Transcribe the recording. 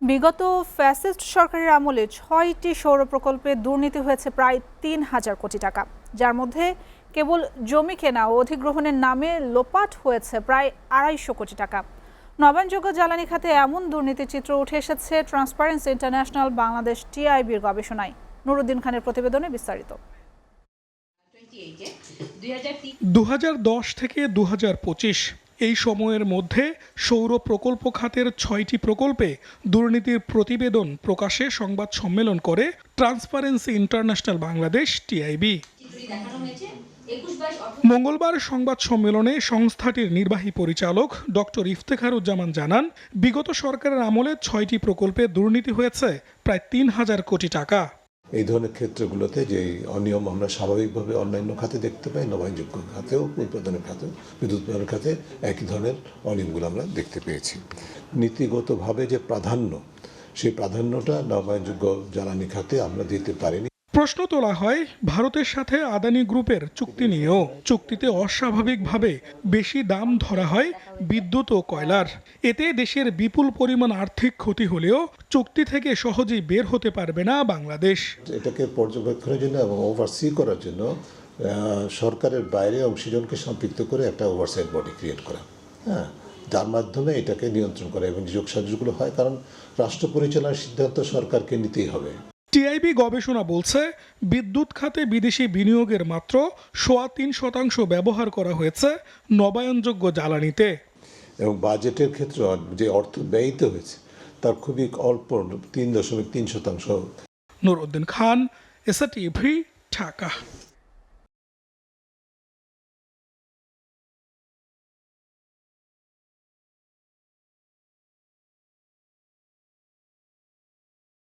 বিগত ফ্যাসিস্ট সরকারের আমলে ৬টি সৌর প্রকল্পে দুর্নীতি হয়েছে প্রায় ৩,০০০ কোটি টাকা, যার মধ্যে কেবল জমি কেনা ও অধিগ্রহণের নামে লোপাট হয়েছে প্রায় ২৫০ কোটি টাকা। নবায়নযোগ্য জ্বালানি খাতে এমন দুর্নীতির চিত্র উঠে এসেছে ট্রান্সপারেন্সি ইন্টারন্যাশনাল বাংলাদেশ টিআইবির গবেষণায়। নুরুদ্দিন খানের প্রতিবেদনে বিস্তারিত। ২০১০ থেকে ২০২৫ এই সময়ের মধ্যে সৌর প্রকল্প খাতের ৬টি প্রকল্পে দুর্নীতির প্রতিবেদন প্রকাশে সংবাদ সম্মেলন করে ট্রান্সপারেন্সি ইন্টারন্যাশনাল বাংলাদেশ টিআইবি। মঙ্গলবার সংবাদ সম্মেলনে সংস্থাটির নির্বাহী পরিচালক ডক্টর ইফতেখারুজ্জামান জানান, বিগত সরকারের আমলে ৬টি প্রকল্পে দুর্নীতি হয়েছে প্রায় ৩,০০০ কোটি টাকা। এই ধরনের ক্ষেত্রগুলোতে যে অনিয়ম আমরা স্বাভাবিকভাবে অন্যান্য খাতে দেখতে পাই, নবায়নযোগ্য খাতেও, উৎপাদনের খাতেও, বিদ্যুৎ উৎপাদনের খাতে একই ধরনের অনিয়মগুলো আমরা দেখতে পেয়েছি। নীতিগতভাবে যে প্রাধান্য, সেই প্রাধান্যটা নবায়নযোগ্য জ্বালানি খাতে আমরা দিতে পারিনি। প্রশ্ন তোলা হয় ভারতের সাথে আদানি গ্রুপের চুক্তি নিয়েও। চুক্তিতে অস্বাভাবিকভাবে বেশি দাম ধরা হয় বিদ্যুৎ ও কয়লার। এতে দেশের বিপুল পরিমাণ আর্থিক ক্ষতি হলেও চুক্তি থেকে সহজেই বের হতে পারবে না বাংলাদেশ। এটাকে পর্যবেক্ষণের জন্য এবং ওভারসি করার জন্য সরকারের বাইরে অংশীজনকে সম্পৃক্ত করে একটা ওভারসাইট বডি ক্রিয়েট করা, যার মাধ্যমে এটাকে নিয়ন্ত্রণ করা এবং যোগসাজশগুলো হয়, কারণ রাষ্ট্র পরিচালনার সিদ্ধান্ত সরকারকে নিতেই হবে। টিআইবি গবেষণা বলছে, বিদ্যুৎ খাতে বিদেশি বিনিয়োগের মাত্র ৩.৫% ব্যবহার করা হয়েছে নবায়নযোগ্য জ্বালানিতে, এবং বাজেটের ক্ষেত্রে যে অর্থ ব্যয়িত হয়েছে তার খুবই অল্প ৩.৩%। নুরুদ্দিন খান, এসএটিভি, ঢাকা।